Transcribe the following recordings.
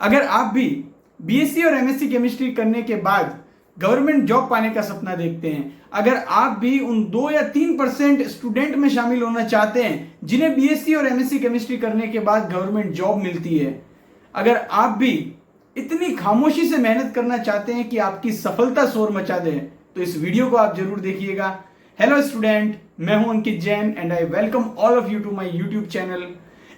अगर आप भी बीएससी और एमएससी केमिस्ट्री करने के बाद गवर्नमेंट जॉब पाने का सपना देखते हैं, अगर आप भी उन 2 या 3% स्टूडेंट में शामिल होना चाहते हैं जिन्हें बीएससी और एमएससी केमिस्ट्री करने के बाद गवर्नमेंट जॉब मिलती है, अगर आप भी इतनी खामोशी से मेहनत करना चाहते हैं कि आपकी सफलता शोर मचा दे, तो इस वीडियो को आप जरूर देखिएगा। हेलो स्टूडेंट, मैं हूं Ankit Jain and I welcome all of you to my YouTube channel.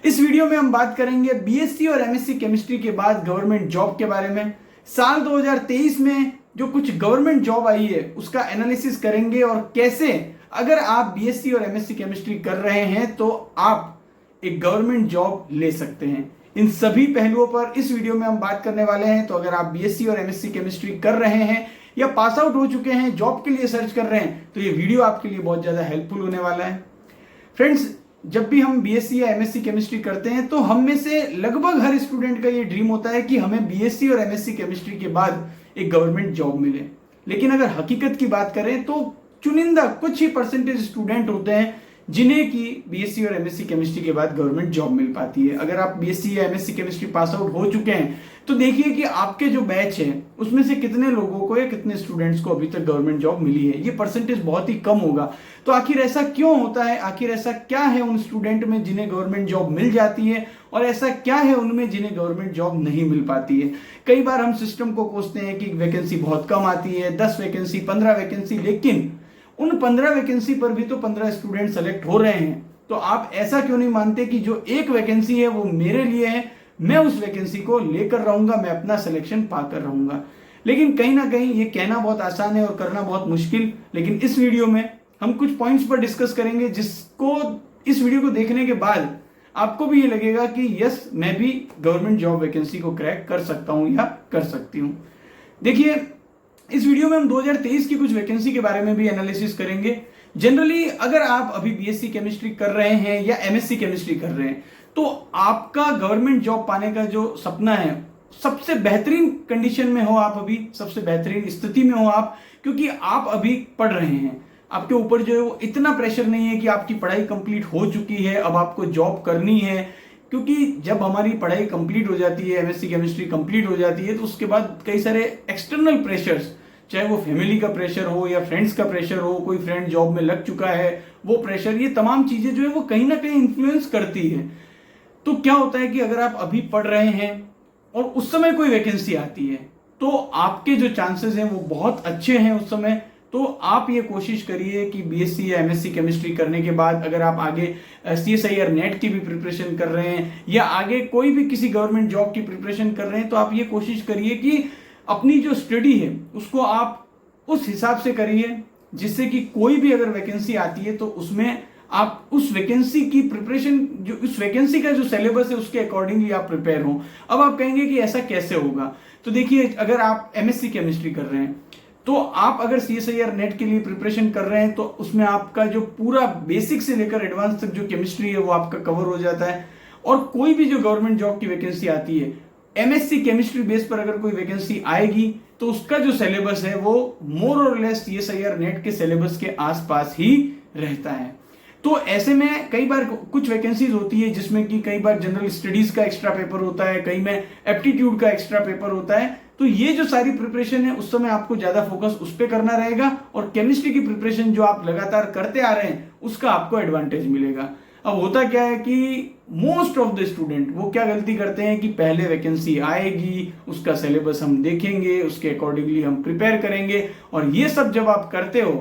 इस वीडियो में हम बात करेंगे बीएससी और एमएससी केमिस्ट्री के बाद गवर्नमेंट जॉब के बारे में। साल 2023 में जो कुछ गवर्नमेंट जॉब आई है उसका एनालिसिस करेंगे और कैसे अगर आप बीएससी और एमएससी केमिस्ट्री कर रहे हैं तो आप एक गवर्नमेंट जॉब ले सकते हैं। इन सभी पहलुओं पर इस वीडियो में हम बात करने वाले हैं। तो अगर आप बीएससी और एमएससी केमिस्ट्री कर रहे हैं या पास आउट हो चुके हैं, जॉब के लिए सर्च कर रहे हैं, तो ये वीडियो आपके लिए बहुत ज्यादा हेल्पफुल होने वाला है। फ्रेंड्स, जब भी हम बीएससी या एमएससी केमिस्ट्री करते हैं तो हम में से लगभग हर स्टूडेंट का ये ड्रीम होता है कि हमें बीएससी और एमएससी केमिस्ट्री के बाद एक गवर्नमेंट जॉब मिले। लेकिन अगर हकीकत की बात करें तो चुनिंदा कुछ ही परसेंटेज स्टूडेंट होते हैं जिन्हें की बीएससी और एमएससी केमिस्ट्री के बाद गवर्नमेंट जॉब मिल पाती है। अगर आप बीएससी या एमएससी केमिस्ट्री पास आउट हो चुके हैं तो देखिए कि आपके जो बैच है उसमें से कितने लोगों को या कितने स्टूडेंट्स को अभी तक गवर्नमेंट जॉब मिली है। ये परसेंटेज बहुत ही कम होगा। तो आखिर ऐसा क्यों होता है? आखिर ऐसा क्या है उन स्टूडेंट में जिन्हें गवर्नमेंट जॉब मिल जाती है और ऐसा क्या है उनमें जिन्हें गवर्नमेंट जॉब नहीं मिल पाती है? कई बार हम सिस्टम को कोसते हैं कि वैकेंसी बहुत कम आती है, 10 वैकेंसी, 15 वैकेंसी, लेकिन उन 15 वैकेंसी पर भी तो 15 स्टूडेंट सेलेक्ट हो रहे हैं। तो आप ऐसा क्यों नहीं मानते कि जो एक वैकेंसी है वो मेरे लिए है, मैं उस वैकेंसी को लेकर रहूंगा, मैं अपना सिलेक्शन पाकर रहूंगा। लेकिन कहीं ना कहीं ये कहना बहुत आसान है और करना बहुत मुश्किल। लेकिन इस वीडियो में हम कुछ पॉइंट्स पर डिस्कस करेंगे जिसको इस वीडियो को देखने के बाद आपको भी ये लगेगा कि यस, मैं भी गवर्नमेंट जॉब वैकेंसी को क्रैक कर सकता हूं या कर सकती हूं। देखिए, इस वीडियो में हम 2023 की कुछ वैकेंसी के बारे में भी एनालिसिस करेंगे। जनरली अगर आप अभी बीएससी केमिस्ट्री कर रहे हैं या एमएससी केमिस्ट्री कर रहे हैं तो आपका गवर्नमेंट जॉब पाने का जो सपना है, सबसे बेहतरीन कंडीशन में हो आप, अभी सबसे बेहतरीन स्थिति में हो आप, क्योंकि आप अभी पढ़ रहे हैं। आपके ऊपर जो है वो इतना प्रेशर नहीं है कि आपकी पढ़ाई कंप्लीट हो चुकी है, अब आपको जॉब करनी है। क्योंकि जब हमारी पढ़ाई कंप्लीट हो जाती है, एमएससी केमिस्ट्री कंप्लीट हो जाती है, तो उसके बाद कई सारे एक्सटर्नल प्रेशर्स, चाहे वो फैमिली का प्रेशर हो या फ्रेंड्स का प्रेशर हो, कोई फ्रेंड जॉब में लग चुका है वो प्रेशर, ये तमाम चीजें जो है वो कहीं ना कहीं इन्फ्लुएंस करती है। तो क्या होता है कि अगर आप अभी पढ़ रहे हैं और उस समय कोई वैकेंसी आती है तो आपके जो चांसेस हैं वो बहुत अच्छे हैं उस समय। तो आप ये कोशिश करिए कि बीएससी या एमएससी केमिस्ट्री करने के बाद अगर आप आगे सीएसआईआर नेट की भी प्रिपरेशन कर रहे हैं या आगे कोई भी किसी गवर्नमेंट जॉब की प्रिपरेशन कर रहे हैं, तो आप ये कोशिश करिए कि अपनी जो स्टडी है उसको आप उस हिसाब से करिए जिससे कि कोई भी अगर वैकेंसी आती है तो उसमें आप उस वैकेंसी की प्रिपरेशन, जो उस वैकेंसी का जो सिलेबस है उसके अकॉर्डिंगली आप प्रिपेयर हो। अब आप कहेंगे कि ऐसा कैसे होगा? तो देखिए, अगर आप एमएससी केमिस्ट्री कर रहे हैं तो आप अगर सीएसआईआर नेट के लिए प्रिपरेशन कर रहे हैं तो उसमें आपका जो पूरा बेसिक से लेकर एडवांस तक जो केमिस्ट्री है वो आपका कवर हो जाता है। और कोई भी जो गवर्नमेंट जॉब की वैकेंसी आती है, एमएससी केमिस्ट्री बेस पर अगर कोई वैकेंसी आएगी तो उसका जो सिलेबस है वो मोर और लेस सीएसआईआर नेट के सिलेबस के आसपास ही रहता है। तो ऐसे में कई बार कुछ वैकेंसीज होती है जिसमें कि कई बार जनरल स्टडीज का एक्स्ट्रा पेपर होता है, कई में एप्टीट्यूड का एक्स्ट्रा पेपर होता है। तो ये जो सारी प्रिपरेशन है उस समय आपको ज्यादा फोकस उस पर करना रहेगा और केमिस्ट्री की प्रिपरेशन जो आप लगातार करते आ रहे हैं उसका आपको एडवांटेज मिलेगा। अब होता क्या है कि मोस्ट ऑफ द स्टूडेंट वो क्या गलती करते हैं कि पहले वैकेंसी आएगी, उसका सिलेबस हम देखेंगे, उसके अकॉर्डिंगली हम प्रिपेयर करेंगे, और ये सब जब आप करते हो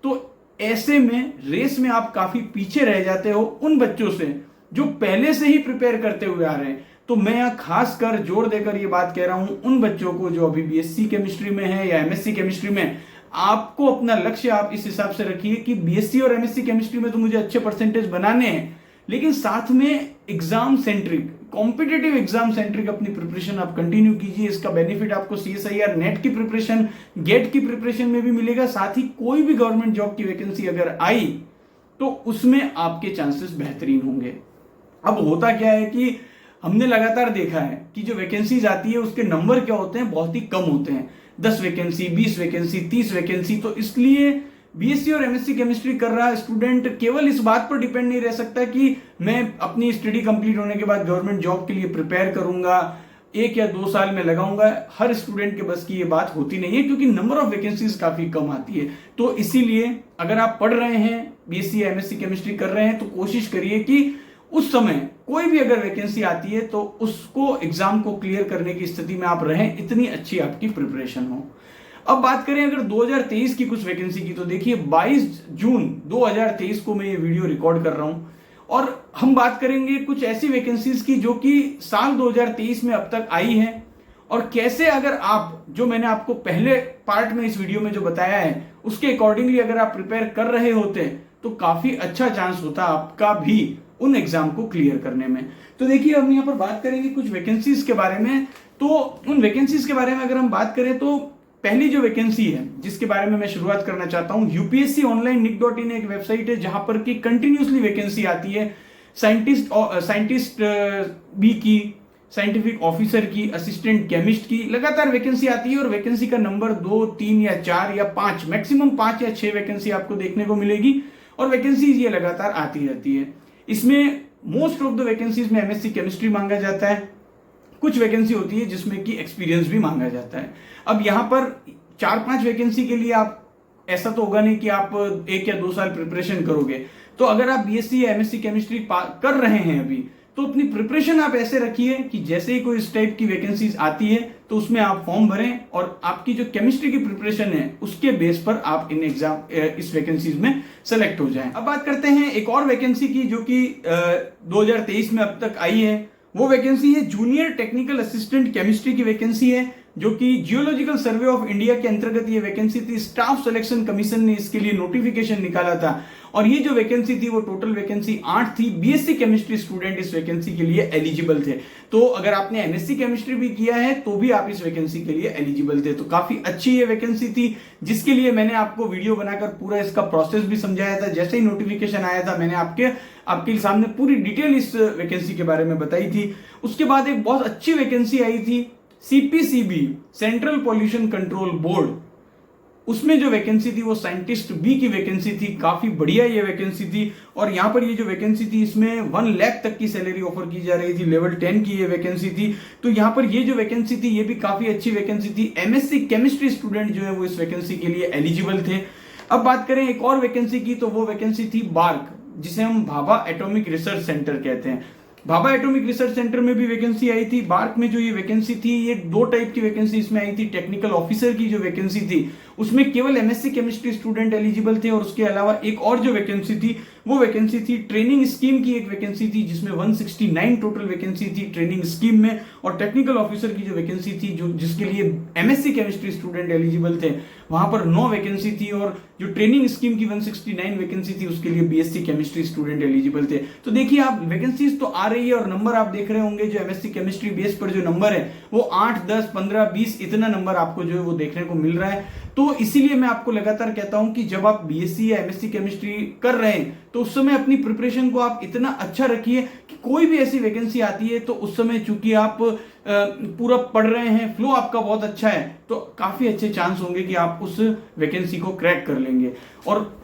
तो ऐसे में रेस में आप काफी पीछे रह जाते हो उन बच्चों से जो पहले से ही प्रिपेयर करते हुए आ रहे हैं। तो मैं यहाँ खास कर जोर देकर ये बात कह रहा हूं उन बच्चों को जो अभी बीएससी केमिस्ट्री में है या एमएससी केमिस्ट्री में। आपको अपना लक्ष्य आप इस हिसाब से रखिए कि बीएससी और एमएससी केमिस्ट्री में तो मुझे अच्छे परसेंटेज बनाने हैं, लेकिन साथ में exam centric, competitive exam centric अपनी प्रिपरेशन आप कंटिन्यू कीजिए। इसका बेनिफिट आपको सीएसआईआर नेट की प्रिपरेशन, गेट की प्रिपरेशन में भी मिलेगा। साथ ही कोई भी गवर्नमेंट जॉब की वैकेंसी अगर आई तो उसमें आपके चांसेस बेहतरीन होंगे। अब होता क्या है कि हमने लगातार देखा है कि जो वैकेंसीज आती है उसके नंबर क्या होते हैं, बहुत ही कम होते हैं। 10 वैकेंसी, 20 वैकेंसी, 30 वैकेंसी। तो इसलिए बीएससी और एमएससी केमिस्ट्री कर रहा स्टूडेंट केवल इस बात पर डिपेंड नहीं रह सकता कि मैं अपनी स्टडी कंप्लीट होने के बाद गवर्नमेंट जॉब के लिए प्रिपेयर करूंगा, 1 या 2 साल में लगाऊंगा, हर स्टूडेंट के बस की ये बात होती नहीं है, क्योंकि नंबर ऑफ वैकेंसीज काफी कम आती है। तो इसीलिए अगर आप पढ़ रहे हैं, बीएससी या एमएससी केमिस्ट्री कर रहे हैं, तो कोशिश करिए कि उस समय कोई भी अगर वैकेंसी आती है तो उसको एग्जाम को क्लियर करने की स्थिति में आप रहें, इतनी अच्छी आपकी प्रिपरेशन हो। अब बात करें अगर 2023 की कुछ वैकेंसी की, तो देखिए 22 जून 2023 को मैं ये वीडियो रिकॉर्ड कर रहा हूं और हम बात करेंगे कुछ ऐसी वैकेंसीज की जो कि साल 2023 में अब तक आई है, और कैसे अगर आप, जो मैंने आपको पहले पार्ट में इस वीडियो में जो बताया है उसके अकॉर्डिंगली अगर आप प्रिपेयर कर रहे होते तो काफी अच्छा चांस होता आपका भी उन एग्जाम को क्लियर करने में। तो देखिए हम यहाँ पर बात करेंगे कुछ वैकेंसीज के बारे में। तो उन वैकेंसीज के बारे में अगर हम बात करें तो पहली जो वैकेंसी है जिसके बारे में मैं शुरुआत करना चाहता हूं, यूपीएससी ऑनलाइन निक.इन एक वेबसाइट है जहां पर की कंटिन्यूसली वैकेंसी आती है साइंटिस्ट बी की, साइंटिफिक ऑफिसर की, असिस्टेंट केमिस्ट की, लगातार वैकेंसी आती है और वैकेंसी का नंबर 2, 3 या 4 या 5, मैक्सिमम 5 या 6 वैकेंसी आपको देखने को मिलेगी और वैकेंसीज ये लगातार आती रहती है। इसमें मोस्ट ऑफ द वैकेंसीज में एमएससी केमिस्ट्री मांगा जाता है, कुछ वैकेंसी होती है जिसमें कि एक्सपीरियंस भी मांगा जाता है। अब यहां पर 4-5 वैकेंसी के लिए आप, ऐसा तो होगा नहीं कि आप 1 या 2 साल प्रिपरेशन करोगे। तो अगर आप बीएससी या एमएससी केमिस्ट्री कर रहे हैं अभी, तो अपनी प्रिपरेशन आप ऐसे रखिए कि जैसे ही कोई इस टाइप की वैकेंसीज आती है तो उसमें आप फॉर्म भरें और आपकी जो केमिस्ट्री की प्रिपरेशन है उसके बेस पर आप इन एग्जाम इस वैकेंसीज में सेलेक्ट हो जाएं। अब बात करते हैं एक और वैकेंसी की जो कि 2023 में अब तक आई है। वो वैकेंसी है जूनियर टेक्निकल असिस्टेंट केमिस्ट्री की वैकेंसी है, जो कि जियोलॉजिकल सर्वे ऑफ इंडिया के अंतर्गत ये वैकेंसी थी। स्टाफ सिलेक्शन कमीशन ने इसके लिए नोटिफिकेशन निकाला था और ये जो वैकेंसी थी वो टोटल वैकेंसी 8 थी। बीएससी केमिस्ट्री स्टूडेंट इस वैकेंसी के लिए एलिजिबल थे। तो अगर आपने एमएससी केमिस्ट्री भी किया है तो भी आप इस वैकेंसी के लिए एलिजिबल थे। तो काफी अच्छी ये वैकेंसी थी, जिसके लिए मैंने आपको वीडियो बनाकर पूरा इसका प्रोसेस भी समझाया था। जैसे ही नोटिफिकेशन आया था मैंने आपके सामने पूरी डिटेल इस वैकेंसी के बारे में बताई थी। उसके बाद एक बहुत अच्छी वैकेंसी आई थी CPCB, central pollution control board, उसमें जो वैकेंसी थी वो साइंटिस्ट बी की वैकेंसी थी। काफी बढ़िया ये वैकेंसी थी और यहाँ पर ये जो वैकेंसी थी इसमें 1 लाख तक की सैलरी ऑफर की जा रही थी। लेवल 10 की ये वैकेंसी थी। तो यहाँ पर ये जो वैकेंसी थी ये भी काफी अच्छी वैकेंसी थी। एमएससी केमिस्ट्री स्टूडेंट जो है वो इस वैकेंसी के लिए एलिजिबल थे। अब बात करें एक और वैकेंसी की, तो वो वैकेंसी थी बार्क, जिसे हम भाभा एटॉमिक रिसर्च सेंटर कहते हैं। भाभा एटॉमिक रिसर्च सेंटर में भी वैकेंसी आई थी। बार्क में जो ये वैकेंसी थी, ये 2 टाइप की वैकेंसी इसमें आई थी। टेक्निकल ऑफिसर की जो वैकेंसी थी उसमें केवल एमएससी केमिस्ट्री स्टूडेंट एलिजिबल थे और उसके अलावा एक और जो वैकेंसी थी वो वैकेंसी थी ट्रेनिंग स्कीम की एक वैकेंसी थी, जिसमें 169 टोटल वैकेंसी थी ट्रेनिंग स्कीम में। और टेक्निकल ऑफिसर की जो वैकेंसी थी जो जिसके लिए एमएससी केमिस्ट्री स्टूडेंट एलिजिबल थे, वहां पर 9 वैकेंसी थी। और जो ट्रेनिंग स्कीम की 169 वैकेंसी थी उसके लिए बीएससी केमिस्ट्री स्टूडेंट एलिजिबल थे। तो देखिए आप, वैकेंसीज तो आ रही है और नंबर आप देख रहे होंगे जो एमएससी केमिस्ट्री बेस पर जो नंबर है वो 8, 10, 15, 20 इतना नंबर आपको जो है वो देखने को मिल रहा है। तो इसीलिए मैं आपको लगातार कहता हूं कि जब आप बीएससी या एमएससी केमिस्ट्री कर रहे हैं तो उस समय अपनी प्रिपरेशन को आप इतना अच्छा रखिए कि कोई भी ऐसी वैकेंसी आती है तो उस समय चूंकि आप पूरा पढ़ रहे हैं, फ्लो आपका बहुत अच्छा है, तो काफी अच्छे चांस होंगे कि आप उस वैकेंसी को क्रैक कर लेंगे। और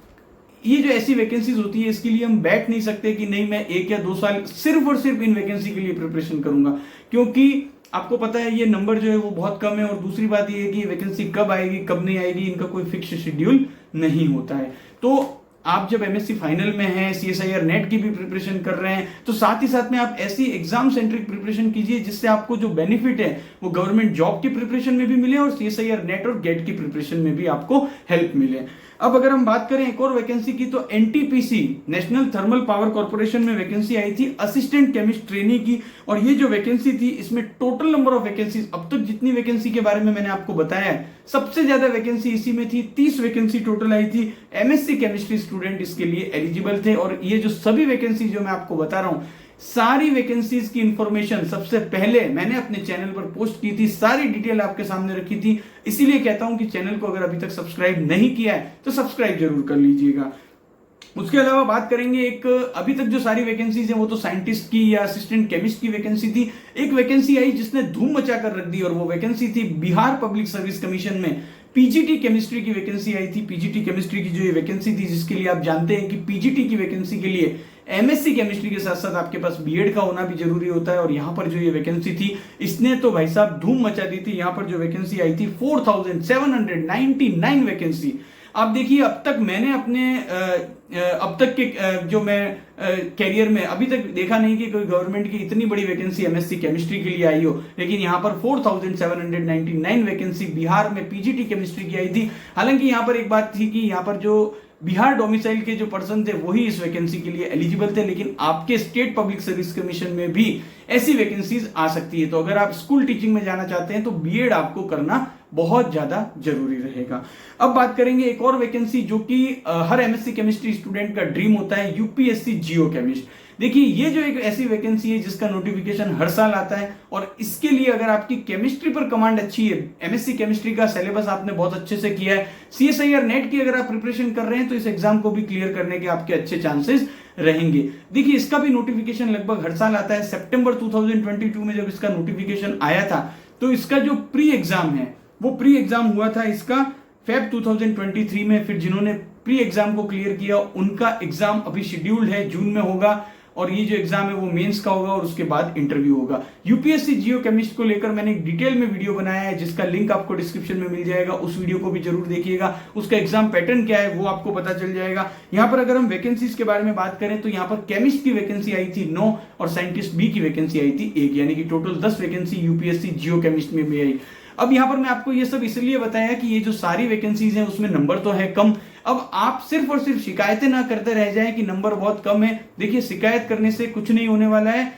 ये जो ऐसी वैकेंसीज होती है इसके लिए हम बैठ नहीं सकते कि नहीं मैं 1 या 2 साल सिर्फ और सिर्फ इन वैकेंसी के लिए प्रिपरेशन करूंगा, क्योंकि आपको पता है ये नंबर जो है वो बहुत कम है। और दूसरी बात ये है कि वैकेंसी कब आएगी कब नहीं आएगी इनका कोई फिक्स शेड्यूल नहीं होता है। तो आप जब एमएससी फाइनल में हैं, सीएसआईआर नेट की भी प्रिपरेशन कर रहे हैं, तो साथ ही साथ में आप ऐसी एग्जाम सेंट्रिक प्रिपरेशन कीजिए जिससे आपको जो बेनिफिट है वो गवर्नमेंट जॉब की प्रिपरेशन में भी मिले और सीएसआईआर नेट और गेट की प्रिपरेशन में भी आपको हेल्प मिले। अब अगर हम बात करें एक और वैकेंसी की, तो NTPC national thermal power corporation में वैकेंसी आई थी असिस्टेंट केमिस्ट ट्रेनी की। और ये जो वैकेंसी थी इसमें टोटल नंबर ऑफ वैकेंसी, अब तक जितनी वैकेंसी के बारे में मैंने आपको बताया है सबसे ज्यादा वैकेंसी इसी में थी। 30 वैकेंसी टोटल आई थी। एमएससी केमिस्ट्री स्टूडेंट इसके लिए एलिजिबल थे। और ये जो सभी वैकेंसी जो मैं आपको बता रहा हूं, सारी वैकेंसीज की इंफॉर्मेशन सबसे पहले मैंने अपने चैनल पर पोस्ट की थी, सारी डिटेल आपके सामने रखी थी। इसीलिए कहता हूं कि चैनल को अगर अभी तक सब्सक्राइब नहीं किया है तो सब्सक्राइब जरूर कर लीजिएगा। उसके अलावा बात करेंगे एक अभी तक जो सारी वैकेंसीज हैं वो तो साइंटिस्ट की या असिस्टेंट केमिस्ट की वैकेंसी थी। एक वैकेंसी आई जिसने धूम मचा कर रख दी और वो वैकेंसी थी बिहार पब्लिक सर्विस कमीशन में पीजीटी केमिस्ट्री की वैकेंसी आई थी। पीजीटी केमिस्ट्री की जो ये वैकेंसी थी, जिसके लिए आप जानते हैं कि पीजीटी की वैकेंसी के लिए एमएससी केमिस्ट्री के साथ साथ आपके पास बीएड का होना भी जरूरी होता है। और यहां पर जो ये वैकेंसी थी इसने तो भाई साहब धूम मचा दी थी। यहां पर जो वैकेंसी आई थी 4799 वैकेंसी। आप देखिए अब तक मैंने अपने अब तक के जो मैं कैरियर में अभी तक देखा नहीं कि कोई गवर्नमेंट की इतनी बड़ी वैकेंसी एमएससी केमिस्ट्री के लिए आई हो, लेकिन यहां पर 4799 वैकेंसी बिहार में पीजीटी केमिस्ट्री की आई थी। हालांकि यहां पर एक बात थी कि यहां पर जो बिहार डोमिसाइल के जो पर्सन थे वही इस वैकेंसी के लिए एलिजिबल थे, लेकिन आपके स्टेट पब्लिक सर्विस कमीशन में भी ऐसी वैकेंसीज आ सकती है। तो अगर आप स्कूल टीचिंग में जाना चाहते हैं तो बीएड आपको करना बहुत ज्यादा जरूरी रहेगा। अब बात करेंगे एक और वैकेंसी जो कि हर एमएससी केमिस्ट्री स्टूडेंट का ड्रीम होता है, यूपीएससी जियो केमिस्ट। देखिए ये जो एक ऐसी वैकेंसी है जिसका नोटिफिकेशन हर साल आता है और इसके लिए अगर आपकी केमिस्ट्री पर कमांड अच्छी है, एमएससी केमिस्ट्री का सिलेबस आपने बहुत अच्छे से किया है, सीएसआईआर नेट की अगर आप प्रिपरेशन कर रहे हैं तो इस एग्जाम को भी क्लियर करने के आपके अच्छे चांसेस रहेंगे। देखिए इसका भी नोटिफिकेशन लगभग हर साल आता है। सितंबर 2022 में जब इसका नोटिफिकेशन आया था तो इसका जो प्री एग्जाम है वो प्री एग्जाम हुआ था इसका फेब 2023 में। फिर जिन्होंने प्री एग्जाम को क्लियर किया उनका एग्जाम अभी शेड्यूल्ड है, जून में होगा और ये जो एग्जाम है वो मेंस का होगा और उसके बाद इंटरव्यू होगा। यूपीएससी जियो केमिस्ट को लेकर मैंने एक डिटेल में वीडियो बनाया है जिसका लिंक आपको डिस्क्रिप्शन में मिल जाएगा, उस वीडियो को भी जरूर देखिएगा। उसका एग्जाम पैटर्न क्या है वो आपको पता चल जाएगा। यहाँ पर अगर हम वैकेंसीज के बारे में बात करें तो यहाँ पर केमिस्ट की वैकेंसी आई थी 9 और साइंटिस्ट बी की वैकेंसी आई थी 1, यानी कि टोटल 10 वैकेंसी यूपीएससी जियो केमिस्ट में भी आई। अब यहां पर मैं आपको ये सब इसलिए बताया कि ये जो सारी वैकेंसीज हैं उसमें नंबर तो है कम। अब आप सिर्फ और सिर्फ शिकायतें ना करते रह जाएं कि नंबर बहुत कम है। देखिए शिकायत करने से कुछ नहीं होने वाला है,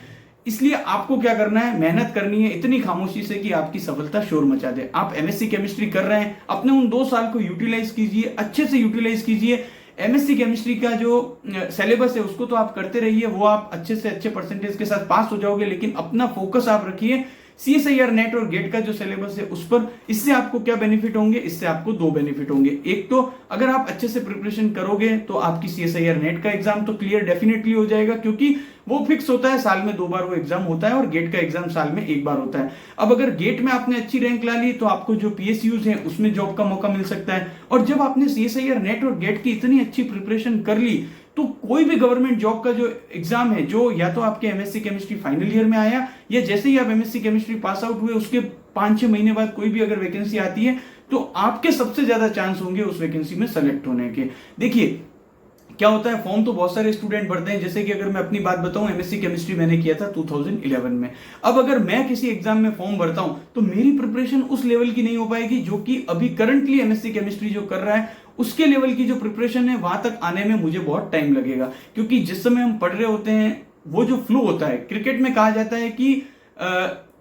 इसलिए आपको क्या करना है, मेहनत करनी है इतनी खामोशी से कि आपकी सफलता शोर मचा दे। आप एमएससी केमिस्ट्री कर रहे हैं, अपने उन 2 साल को यूटिलाइज कीजिए, अच्छे से यूटिलाइज कीजिए। एमएससी केमिस्ट्री का जो सिलेबस है उसको तो आप करते रहिए, वो आप अच्छे से अच्छे परसेंटेज के साथ पास हो जाओगे, लेकिन अपना फोकस आप रखिए सीएसआईआर नेट और गेट का जो सिलेबस है उस पर। इससे आपको क्या बेनिफिट होंगे, इससे आपको 2 बेनिफिट होंगे। एक तो अगर आप अच्छे से प्रिपरेशन करोगे तो आपकी सीएसआईआर नेट का एग्जाम तो क्लियर डेफिनेटली हो जाएगा, क्योंकि वो फिक्स होता है, साल में 2 बार वो एग्जाम होता है और गेट का एग्जाम साल में 1 बार होता है। अब अगर गेट में आपने अच्छी रैंक ला ली तो आपको जो पीएसयूज हैं उसमें जॉब का मौका मिल सकता है। और जब आपने सीएसआईआर नेट और गेट की इतनी अच्छी प्रिपरेशन कर ली तो कोई भी गवर्नमेंट जॉब का जो एग्जाम है, जो या तो आपके एमएससी केमिस्ट्री फाइनल ईयर में आया या जैसे ही आप एमएससी केमिस्ट्री पास आउट हुए उसके 5-6 महीने बाद कोई भी अगर वैकेंसी आती है तो आपके सबसे ज्यादा चांस होंगे उस वैकेंसी में सेलेक्ट होने के। देखिए क्या होता है, फॉर्म तो बहुत सारे स्टूडेंट भरते हैं। जैसे कि अगर मैं अपनी बात बताऊं, एमएससी केमिस्ट्री मैंने किया था 2011 में। अब अगर मैं किसी एग्जाम में फॉर्म भरता हूं तो मेरी प्रिपरेशन उस लेवल की नहीं हो पाएगी जो कि अभी करंटली एमएससी केमिस्ट्री जो कर रहा है उसके लेवल की जो प्रिपरेशन है वहां तक आने में मुझे बहुत टाइम लगेगा। क्योंकि जिस समय हम पढ़ रहे होते हैं वो जो फ्लो होता है, क्रिकेट में कहा जाता है कि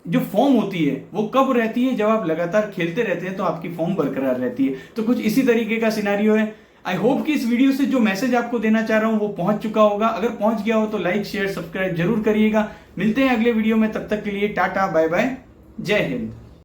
जो फॉर्म होती है वो कब रहती है, जब आप लगातार खेलते रहते हैं तो आपकी फॉर्म बरकरार रहती है। तो कुछ इसी तरीके का सिनेरियो है। आई होप कि इस वीडियो से जो मैसेज आपको देना चाह रहा हूं वो पहुंच चुका होगा। अगर पहुंच गया हो तो लाइक शेयर सब्सक्राइब जरूर करिएगा। मिलते हैं अगले वीडियो में, तब तक के लिए टाटा बाय बाय, जय हिंद।